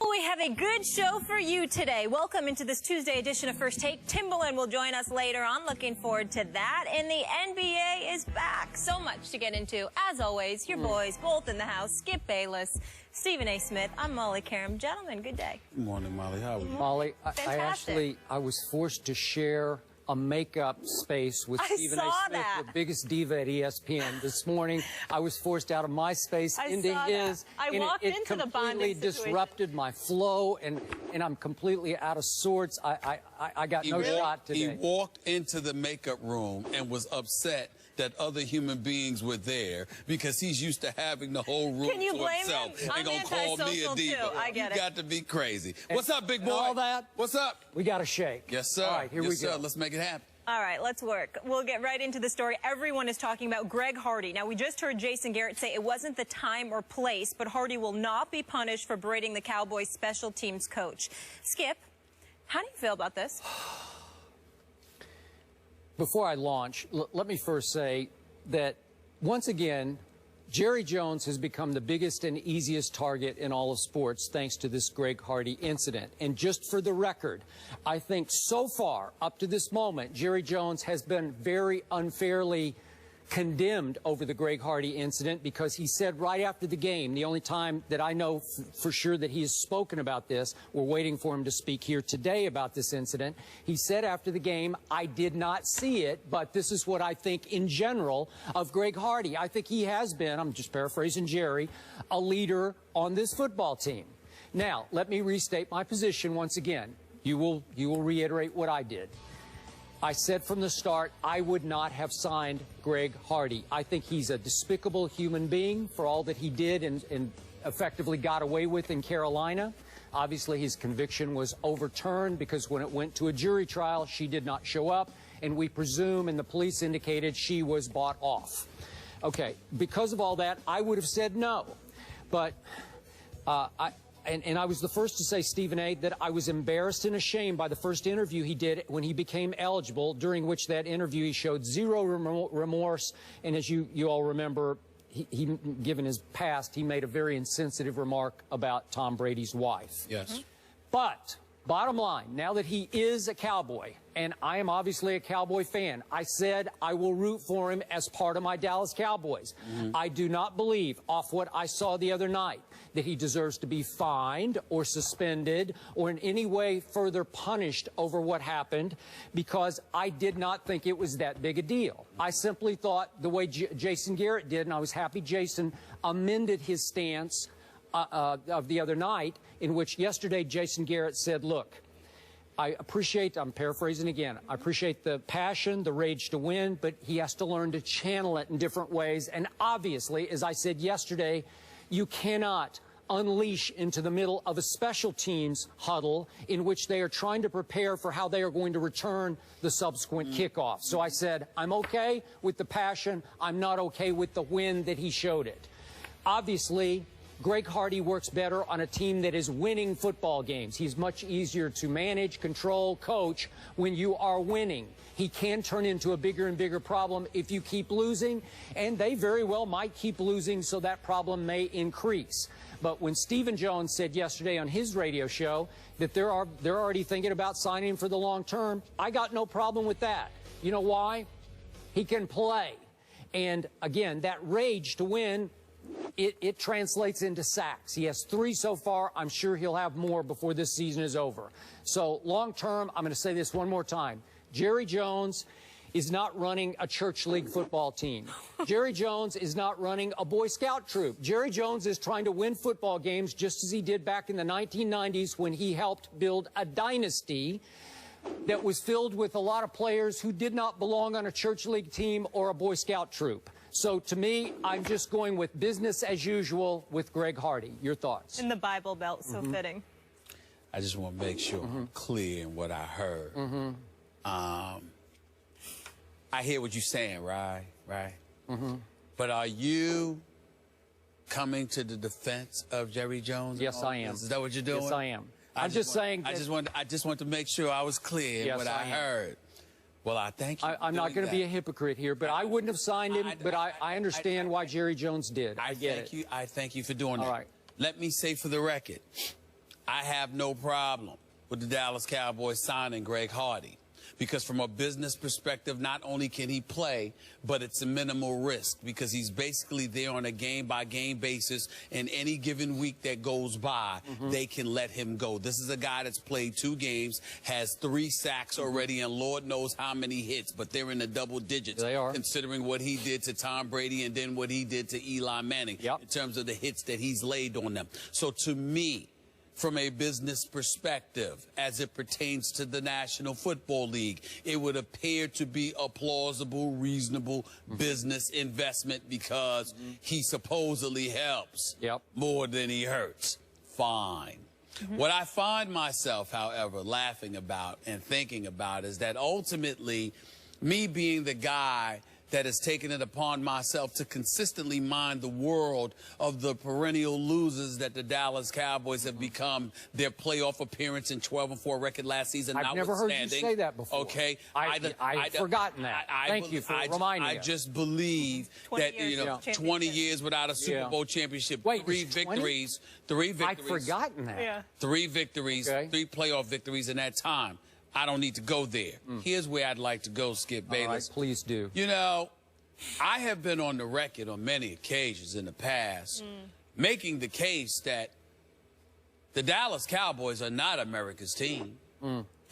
Well, we have a good show for you today. Welcome into this Tuesday edition of First Take. Timbaland will join us later on. Looking forward to that. And the NBA is back. So much to get into. As always, your boys, both in the house, Skip Bayless, Stephen A. Smith. I'm Molly Karam. Gentlemen, good day. Good morning, Molly. How are you? Molly, I was forced to share a makeup space with Stephen A. Smith, the biggest diva at Espn. This morning, I was forced out of my space into his. I walked into the bonding situation. It completely disrupted my flow, and I'm completely out of sorts. I got no shot today. He walked into the makeup room and was upset that other human beings were there because he's used to having the whole room Can you to blame himself. him? They're going to call me a diva. Too. I get you got to be crazy. What's up, big boy? All that? What's up? We got to shake. Yes, sir. All right, here we go. Let's make it happen. All right, let's work. We'll get right into the story. Everyone is talking about Greg Hardy. Now, we just heard Jason Garrett say it wasn't the time or place, but Hardy will not be punished for berating the Cowboys special teams coach. Skip, how do you feel about this? Before I launch, let me first say that, once again, Jerry Jones has become the biggest and easiest target in all of sports thanks to this Greg Hardy incident. And just for the record, I think so far, up to this moment, Jerry Jones has been very unfairly condemned over the Greg Hardy incident because he said right after the game, the only time that I know for sure that he has spoken about this, we're waiting for him to speak here today about this incident, he said after the game, I did not see it, but this is what I think in general of Greg Hardy. I think he has been, I'm just paraphrasing Jerry, a leader on this football team. Now, let me restate my position once again. You will reiterate what I did. I said from the start I would not have signed Greg Hardy. I think he's a despicable human being for all that he did and effectively got away with in Carolina. Obviously, his conviction was overturned because when it went to a jury trial, she did not show up, and we presume, and the police indicated, she was bought off. Okay, because of all that, I would have said no. But And I was the first to say, Stephen A., that I was embarrassed and ashamed by the first interview he did when he became eligible, during which that interview he showed zero remorse. And as you all remember, given his past, he made a very insensitive remark about Tom Brady's wife. Yes. But bottom line, now that he is a Cowboy, and I am obviously a Cowboy fan, I said I will root for him as part of my Dallas Cowboys. I do not believe, off what I saw the other night, that he deserves to be fined or suspended or in any way further punished over what happened, because I did not think it was that big a deal. I simply thought the way Jason Garrett did, and I was happy Jason amended his stance of the other night, in which yesterday Jason Garrett said, look, I appreciate, I'm paraphrasing again, I appreciate the passion, the rage to win, but he has to learn to channel it in different ways. And obviously, as I said yesterday, you cannot unleash into the middle of a special teams huddle in which they are trying to prepare for how they are going to return the subsequent kickoff. So I said, I'm okay with the passion. I'm not okay with the win that he showed it. Obviously, Greg Hardy works better on a team that is winning football games. He's much easier to manage, control, coach when you are winning. He can turn into a bigger and bigger problem if you keep losing, and they very well might keep losing, so that problem may increase. But when Stephen Jones said yesterday on his radio show that they're already thinking about signing him for the long term, I got no problem with that. You know why? He can play. And again, that rage to win, it translates into sacks. He has 3 so far. I'm sure he'll have more before this season is over. So long term, I'm going to say this one more time. Jerry Jones is not running a church league football team. Jerry Jones is not running a Boy Scout troop. Jerry Jones is trying to win football games just as he did back in the 1990s when he helped build a dynasty that was filled with a lot of players who did not belong on a church league team or a Boy Scout troop. So to me, I'm just going with business as usual with Greg Hardy. Your thoughts? In the Bible Belt, so fitting. I just want to make sure I'm clear in what I heard. I hear what you're saying, right? But are you coming to the defense of Jerry Jones? Yes, I am. Is that what you're doing? Yes, I am. I'm just saying. I just want to make sure I was clear in what I heard. Well, I thank you. I'm not going to be a hypocrite here, but I wouldn't have signed him, but I understand why Jerry Jones did. I get it. I thank you for doing that. All right. Let me say for the record, I have no problem with the Dallas Cowboys signing Greg Hardy. Because from a business perspective, not only can he play, but it's a minimal risk because he's basically there on a game-by-game basis, and any given week that goes by, they can let him go. This is a guy that's played 2 games, has 3 sacks already, and Lord knows how many hits, but they're in the double digits. They are. Considering what he did to Tom Brady and then what he did to Eli Manning in terms of the hits that he's laid on them. So to me, from a business perspective, as it pertains to the National Football League, it would appear to be a plausible, reasonable business investment because he supposedly helps more than he hurts. Fine. What I find myself, however, laughing about and thinking about is that ultimately, me being the guy that has taken it upon myself to consistently mind the world of the perennial losers that the Dallas Cowboys have become, their playoff appearance and 12-4 record last season. I've never heard you say that before. Okay, I've forgotten that. Thank you for reminding me. I just believe that 20 years without a Super Bowl championship, Wait, 3 victories, 3 victories. I'd forgotten that. Yeah. 3 victories, 3 playoff victories in that time. I don't need to go there. Here's where I'd like to go, Skip Bayless. All right, please do. You know, I have been on the record on many occasions in the past making the case that the Dallas Cowboys are not America's team.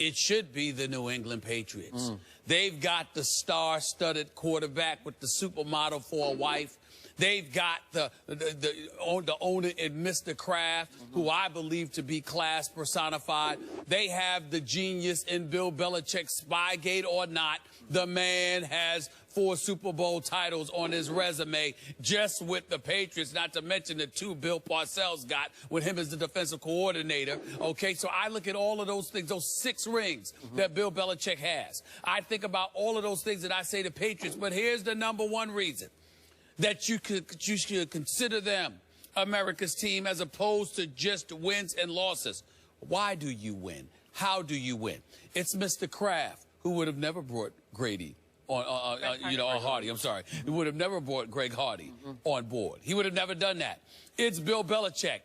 It should be the New England Patriots. They've got the star-studded quarterback with the supermodel for a wife. They've got the owner in Mr. Kraft, who I believe to be class personified. They have the genius in Bill Belichick. Spygate or not, the man has 4 Super Bowl titles on his resume just with the Patriots, not to mention the 2 Bill Parcells got with him as the defensive coordinator. Okay, so I look at all of those things, those 6 rings that Bill Belichick has. I think about all of those things that I say to Patriots, but here's the #1 reason that you should consider them America's team as opposed to just wins and losses. Why do you win? How do you win? It's Mr. Kraft, who would have never brought Grady on Hardy. I'm sorry. He would have never brought Greg Hardy on board. He would have never done that. It's Bill Belichick,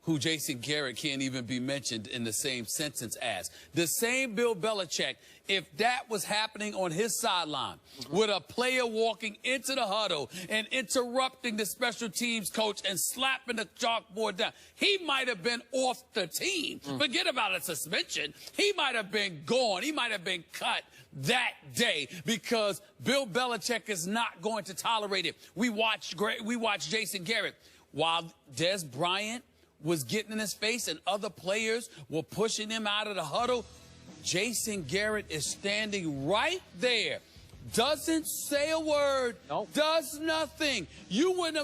who Jason Garrett can't even be mentioned in the same sentence as. The same Bill Belichick, if that was happening on his sideline, with a player walking into the huddle and interrupting the special teams coach and slapping the chalkboard down, he might have been off the team. Forget about a suspension. He might have been gone. He might have been cut that day because Bill Belichick is not going to tolerate it. We watched Jason Garrett while Des Bryant was getting in his face and other players were pushing him out of the huddle. Jason Garrett is standing right there, doesn't say a word, does nothing. You would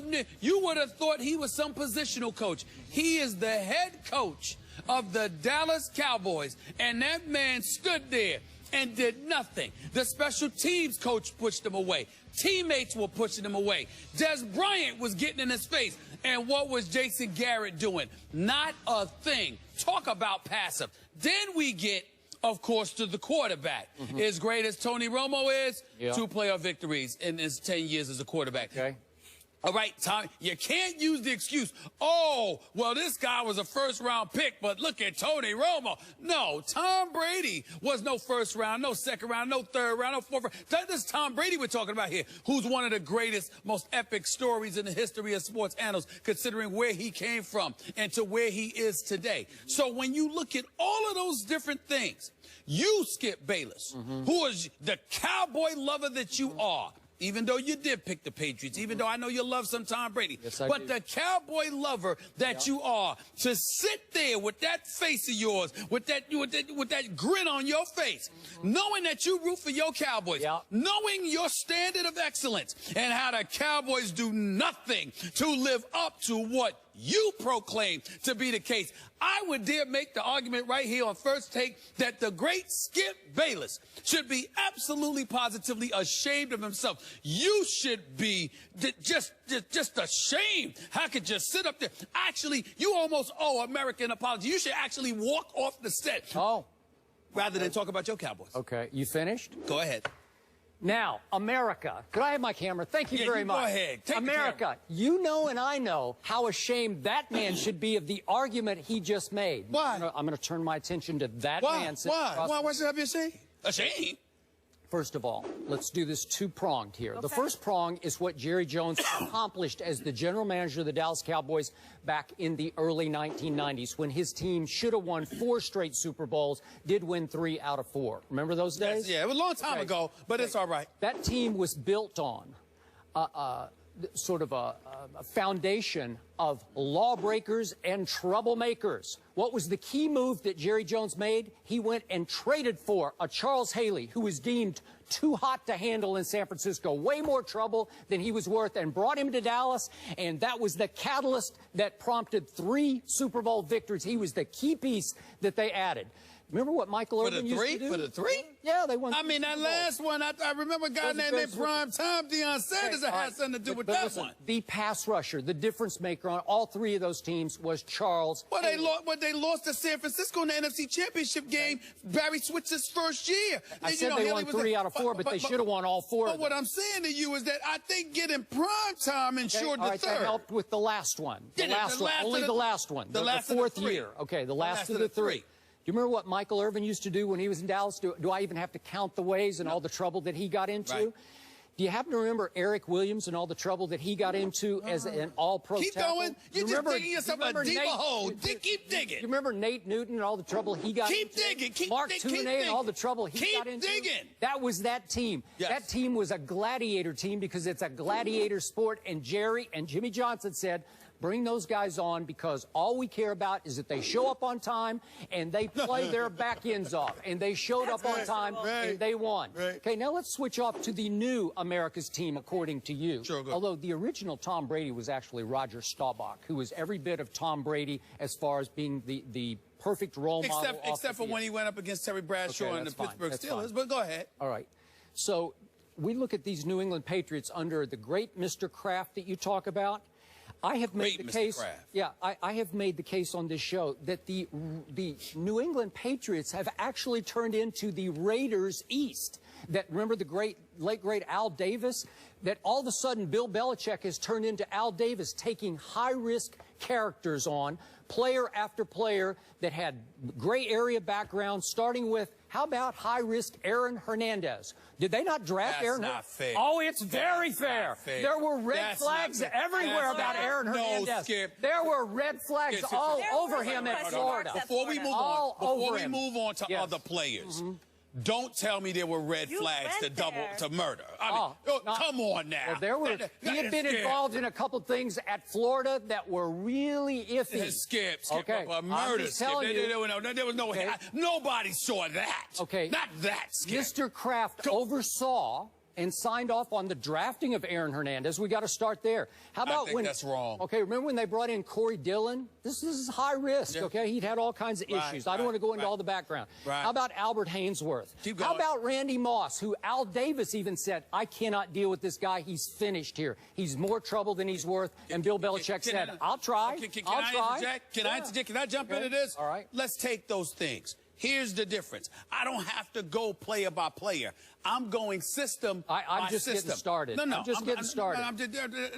have thought he was some positional coach. He is the head coach of the Dallas Cowboys, and that man stood there and did nothing. The special teams coach pushed him away. Teammates were pushing him away. Des Bryant was getting in his face. And what was Jason Garrett doing? Not a thing. Talk about passive. Then we get, of course, to the quarterback. As great as Tony Romo is, 2 playoff victories in his 10 years as a quarterback. All right, Tom, you can't use the excuse, oh, well, this guy was a first-round pick, but look at Tony Romo. No, Tom Brady was no first round, no second round, no third round, no fourth round. This is Tom Brady we're talking about here, who's one of the greatest, most epic stories in the history of sports annals, considering where he came from and to where he is today. So when you look at all of those different things, you, Skip Bayless, who is the cowboy lover that you are, even though you did pick the Patriots, even though I know you love some Tom Brady. Yes, I but do. the cowboy lover that you are, to sit there with that face of yours, with that grin on your face, knowing that you root for your Cowboys, knowing your standard of excellence, and how the Cowboys do nothing to live up to what you proclaim to be the case. I would dare make the argument right here on First Take that the great Skip Bayless should be absolutely positively ashamed of himself. You should be just ashamed. How could you sit up there? Actually, you almost owe America an apology. You should actually walk off the set. Oh. Rather than talk about your Cowboys. Okay. You finished? Go ahead. Now, America, could I have my camera? Thank you very much. Go ahead. Take America, you know and I know how ashamed that man should be of the argument he just made. Why? I'm going to turn my attention to that man. Why should I be ashamed? Ashamed? First of all, let's do this two-pronged here. Okay. The first prong is what Jerry Jones accomplished as the general manager of the Dallas Cowboys back in the early 1990s when his team should have won 4 straight Super Bowls, did win 3 out of 4. Remember those days? Yeah, it was a long time ago, but it's all right. That team was built on sort of a foundation of lawbreakers and troublemakers. What was the key move that Jerry Jones made? He went and traded for a Charles Haley, who was deemed too hot to handle in San Francisco, way more trouble than he was worth, and brought him to Dallas, and that was the catalyst that prompted 3 Super Bowl victories. He was the key piece that they added. Remember what Michael Irvin used to do? For the 3? Yeah, they won. I mean, that last one, I remember a guy named Prime Time, Deion Sanders, that had something to do with that one. The pass rusher, the difference maker on all 3 of those teams was Charles. Well, they lost to San Francisco in the NFC Championship game. Barry Switzer's first year. I said they won 3 out of 4, but they should have won all 4. But what I'm saying to you is that I think getting Prime Time ensured the third. That helped with the last one. The last one. Only the last one. The 4th year. Okay, the last of the 3. Do you remember what Michael Irvin used to do when he was in Dallas? Do I even have to count the ways and all the trouble that he got into? Right. Do you happen to remember Eric Williams and all the trouble that he got into as an all-pro tackle? Keep going. You're just digging yourself a deeper hole. Keep digging. You remember Nate Newton and all the trouble he got into? Keep digging. Mark Tooney and all the trouble he got into? Keep digging. That was that team. Yes. That team was a gladiator team because it's a gladiator sport, and Jerry and Jimmy Johnson said, bring those guys on because all we care about is that they show up on time and they play their back ends off. And they showed up on time and they won. Right. Okay, now let's switch off to the new America's team, according to you. Sure, go. Although the original Tom Brady was actually Roger Staubach, who was every bit of Tom Brady as far as being the perfect role model. Except for when he went up against Terry Bradshaw and the Pittsburgh Steelers. But go ahead. All right. So we look at these New England Patriots under the great Mr. Kraft that you talk about. I have made the case. Yeah, I have made the case on this show that the New England Patriots have actually turned into the Raiders East. That, remember the late great Al Davis? That all of a sudden Bill Belichick has turned into Al Davis, taking high-risk characters on, player after player that had gray area background, starting with, how about high-risk Aaron Hernandez? Did they not draft Aaron? That's not fair. Oh, it's very fair. There were red flags everywhere about Aaron Hernandez. No, Skip. There were red flags all over him at Florida. Before we move on to other players, don't tell me there were red flags to murder. I mean, come on now. Well, he had been involved in a couple things at Florida that were really iffy. Skip. Okay. Murder. There was no. Nobody saw that. Okay. Not that, Skip. Mr. Kraft oversaw and signed off on the drafting of Aaron Hernandez. We got to start there. How about that's wrong. Okay, remember when they brought in Corey Dillon? This is high risk, okay? He'd had all kinds of issues. I don't want to go into all the background. How about Albert Hainsworth? How about Randy Moss, who Al Davis even said, I cannot deal with this guy. He's finished here. He's more trouble than he's worth. And Bill Belichick said, I'll try. I'll try. Can I interject? Can I jump into this? All right. Let's take those things. Here's the difference. I don't have to go player by player. I'm going system by system. I'm just getting started. No, I'm just getting started.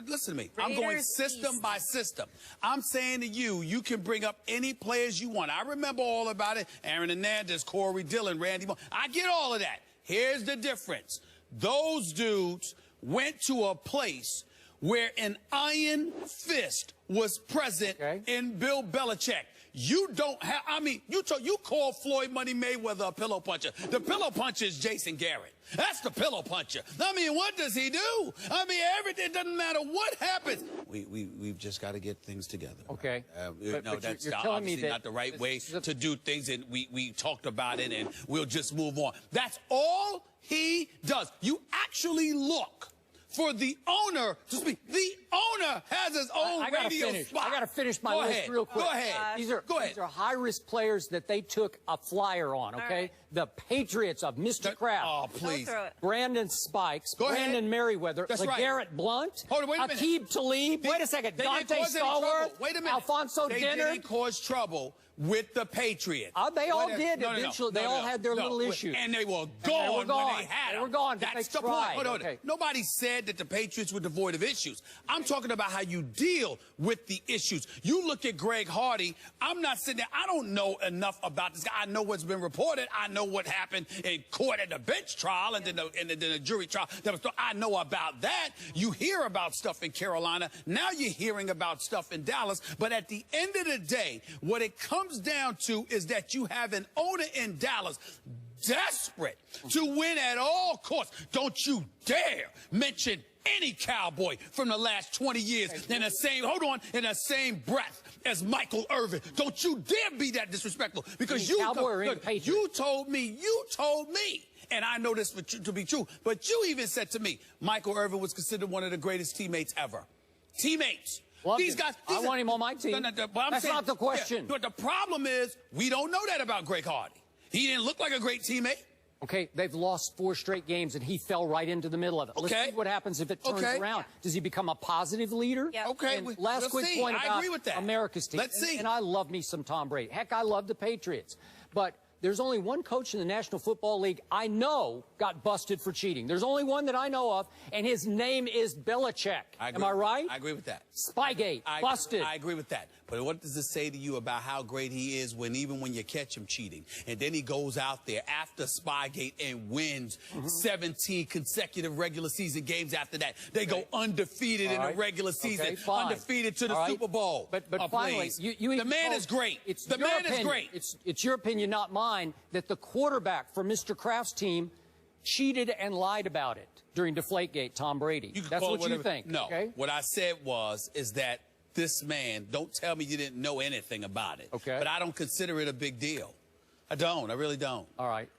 Listen to me. I'm going system by system. I'm saying to you, you can bring up any players you want. I remember all about it. Aaron Hernandez, Corey Dillon, Randy Moss. I get all of that. Here's the difference. Those dudes went to a place where an iron fist was present in Bill Belichick. You don't have, I mean, you call Floyd Money Mayweather a pillow puncher. The pillow puncher is Jason Garrett. That's the pillow puncher. I mean, what does he do? I mean, everything, doesn't matter what happens. We've just got to get things together. Okay. No, that's obviously not the right way to do things, and we talked about it, and we'll just move on. That's all he does. You actually look for the owner to speak. The owner has his own radio spot. I got to finish my list real quick. Go ahead. These are high-risk players that they took a flyer on, okay? Right. The Patriots of Mr. Kraft. Oh, please. Brandon Spikes, Brandon Merriweather, LeGarrette Blount, Aqib Talib. Wait a second. Dante Stallworth. Wait a minute. Alfonso Dinner. They didn't cause trouble with the Patriots. They all did eventually. They all had their little issues. And they were gone when they had them. They were gone. That's the point. Hold on. Okay. Nobody said that the Patriots were devoid of issues. I'm talking about how you deal with the issues. You look at Greg Hardy. I'm not sitting there. I don't know enough about this guy. I know what's been reported. I know what happened in court at the bench trial and then the jury trial. I know about that. You hear about stuff in Carolina. Now you're hearing about stuff in Dallas. But at the end of the day, what it comes down to is that you have an owner in Dallas desperate to win at all costs. Don't you dare mention any Cowboy from the last 20 years in the same breath as Michael Irvin. Don't you dare be that disrespectful, because you told me, and I know this to be true, but you even said to me, Michael Irvin was considered one of the greatest teammates ever. Teammates. These guys. I want him on my team. That's not the question. But the problem is, we don't know that about Greg Hardy. He didn't look like a great teammate. Okay, they've lost 4 straight games, and he fell right into the middle of it. Okay. Let's see what happens if it turns around. Does he become a positive leader? Yep. Okay. And last quick point about I agree with that. America's team. Let's see. And I love me some Tom Brady. Heck, I love the Patriots. But there's only one coach in the National Football League I know got busted for cheating. There's only one that I know of, and his name is Belichick. Am I right? I agree with that. Spygate, busted. I agree with that. But what does this say to you about how great he is even when you catch him cheating? And then he goes out there after Spygate and wins 17 consecutive regular season games after that. They go undefeated in the regular season, undefeated to the Super Bowl. But finally, the man is great. The man is great. It's your opinion, not mine, that the quarterback for Mr. Kraft's team cheated and lied about it during Deflategate, Tom Brady. That's what you think. No. Okay? What I said is that this man, don't tell me you didn't know anything about it. Okay. But I don't consider it a big deal. I don't. I really don't. All right.